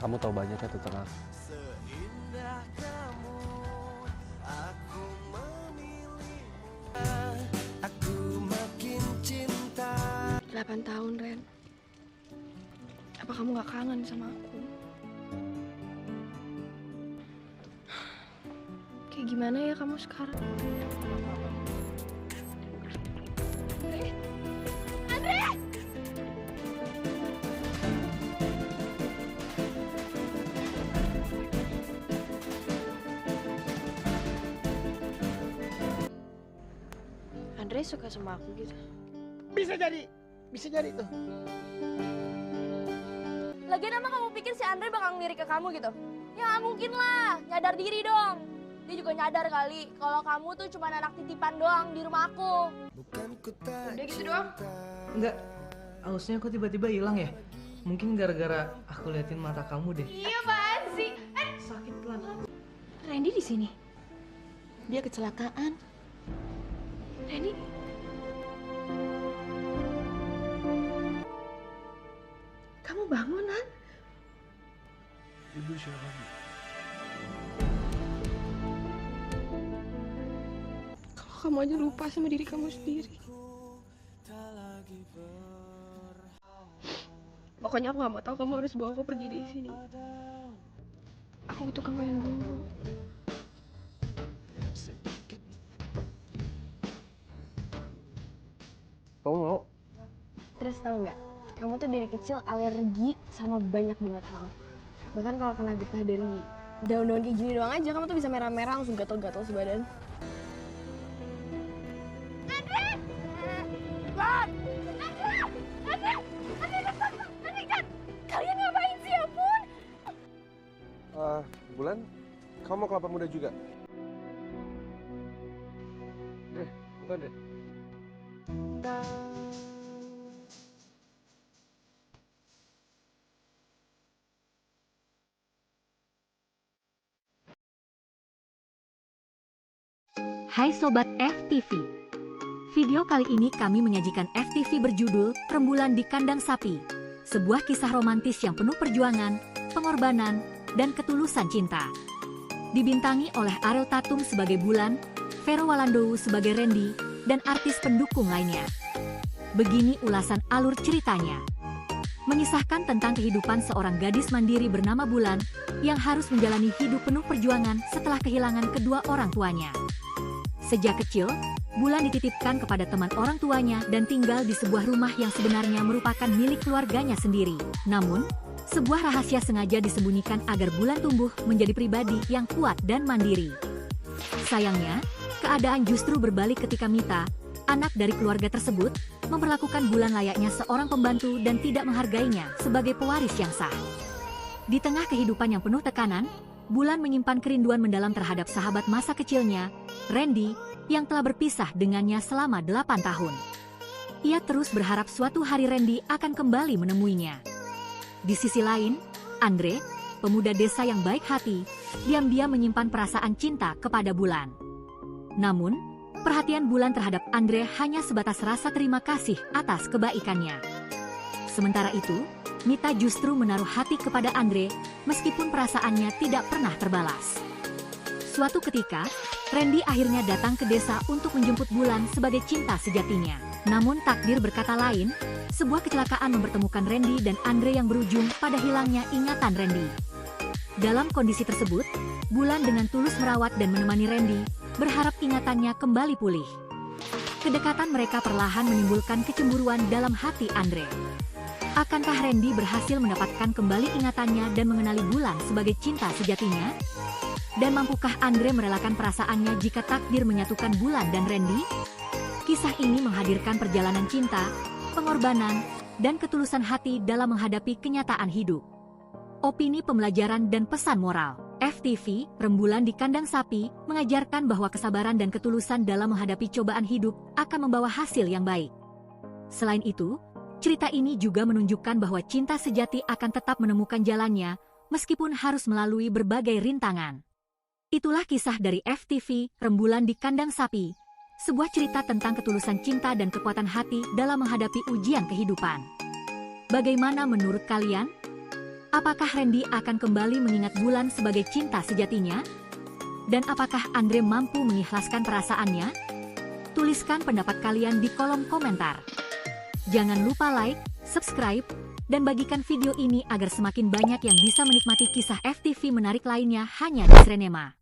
kamu tahu banyak ya tentang aku. Seindah kamu, aku memilihmu. Aku makin cinta. 8 tahun, Ren. Apa kamu gak kangen sama aku? Kayak gimana ya kamu sekarang? Andre! Andre suka sama aku gitu. Bisa jadi tuh. Lagian emang kamu pikir si Andre bakal ngelirik ke kamu gitu? Ya nggak mungkin lah, nyadar diri dong. Dia juga nyadar kali kalau kamu tuh cuma anak titipan doang di rumah aku. Bukan ku tak Udah gitu doang? Enggak, ausnya kok tiba-tiba hilang ya? Mungkin gara-gara aku liatin mata kamu deh. Iya, apaan sih? Sakit pelan. Randy di sini. Dia kecelakaan. Randy. Kamu bangun, Han? Ibu siapa? Kalau kamu aja lupa sama diri kamu sendiri. Pokoknya aku gak mau tahu kamu harus bawa aku pergi dari sini. Aku butuh kamu yang dulu. Kamu mau? Terus tahu nggak? Kamu tuh dari kecil alergi sama banyak banget hal. Bahkan kalau kena getah dari daun-daun kayak gini doang aja, kamu tuh bisa merah-merah langsung gatal-gatal sebadan. Kalian ngapain sih, ampun? Bulan, kamu mau kelapa muda juga? Bukan deh. Hai Sobat FTV. Video kali ini kami menyajikan FTV berjudul Rembulan di Kandang Sapi. Sebuah kisah romantis yang penuh perjuangan, pengorbanan, dan ketulusan cinta. Dibintangi oleh Ariel Tatum sebagai Bulan, Vero Walandowu sebagai Randy, dan artis pendukung lainnya. Begini ulasan alur ceritanya. Mengisahkan tentang kehidupan seorang gadis mandiri bernama Bulan yang harus menjalani hidup penuh perjuangan setelah kehilangan kedua orang tuanya. Sejak kecil, Bulan dititipkan kepada teman orang tuanya dan tinggal di sebuah rumah yang sebenarnya merupakan milik keluarganya sendiri. Namun, sebuah rahasia sengaja disembunyikan agar Bulan tumbuh menjadi pribadi yang kuat dan mandiri. Sayangnya, keadaan justru berbalik ketika Mita, anak dari keluarga tersebut, memperlakukan Bulan layaknya seorang pembantu dan tidak menghargainya sebagai pewaris yang sah. Di tengah kehidupan yang penuh tekanan, Bulan menyimpan kerinduan mendalam terhadap sahabat masa kecilnya, Randy, yang telah berpisah dengannya selama 8 tahun. Ia terus berharap suatu hari Randy akan kembali menemuinya. Di sisi lain, Andre, pemuda desa yang baik hati, diam-diam menyimpan perasaan cinta kepada Bulan. Namun, perhatian Bulan terhadap Andre hanya sebatas rasa terima kasih atas kebaikannya. Sementara itu, Mita justru menaruh hati kepada Andre, meskipun perasaannya tidak pernah terbalas. Suatu ketika, Randy akhirnya datang ke desa untuk menjemput Bulan sebagai cinta sejatinya. Namun takdir berkata lain, sebuah kecelakaan mempertemukan Randy dan Andre yang berujung pada hilangnya ingatan Randy. Dalam kondisi tersebut, Bulan dengan tulus merawat dan menemani Randy, berharap ingatannya kembali pulih. Kedekatan mereka perlahan menimbulkan kecemburuan dalam hati Andre. Akankah Randy berhasil mendapatkan kembali ingatannya dan mengenali Bulan sebagai cinta sejatinya? Dan mampukah Andre merelakan perasaannya jika takdir menyatukan Bulan dan Randy? Kisah ini menghadirkan perjalanan cinta, pengorbanan, dan ketulusan hati dalam menghadapi kenyataan hidup. Opini pembelajaran dan pesan moral. FTV, Rembulan di Kandang Sapi, mengajarkan bahwa kesabaran dan ketulusan dalam menghadapi cobaan hidup akan membawa hasil yang baik. Selain itu, cerita ini juga menunjukkan bahwa cinta sejati akan tetap menemukan jalannya, meskipun harus melalui berbagai rintangan. Itulah kisah dari FTV, Rembulan di Kandang Sapi, sebuah cerita tentang ketulusan cinta dan kekuatan hati dalam menghadapi ujian kehidupan. Bagaimana menurut kalian? Apakah Randy akan kembali mengingat Bulan sebagai cinta sejatinya? Dan apakah Andre mampu mengikhlaskan perasaannya? Tuliskan pendapat kalian di kolom komentar. Jangan lupa like, subscribe, dan bagikan video ini agar semakin banyak yang bisa menikmati kisah FTV menarik lainnya hanya di Srenema.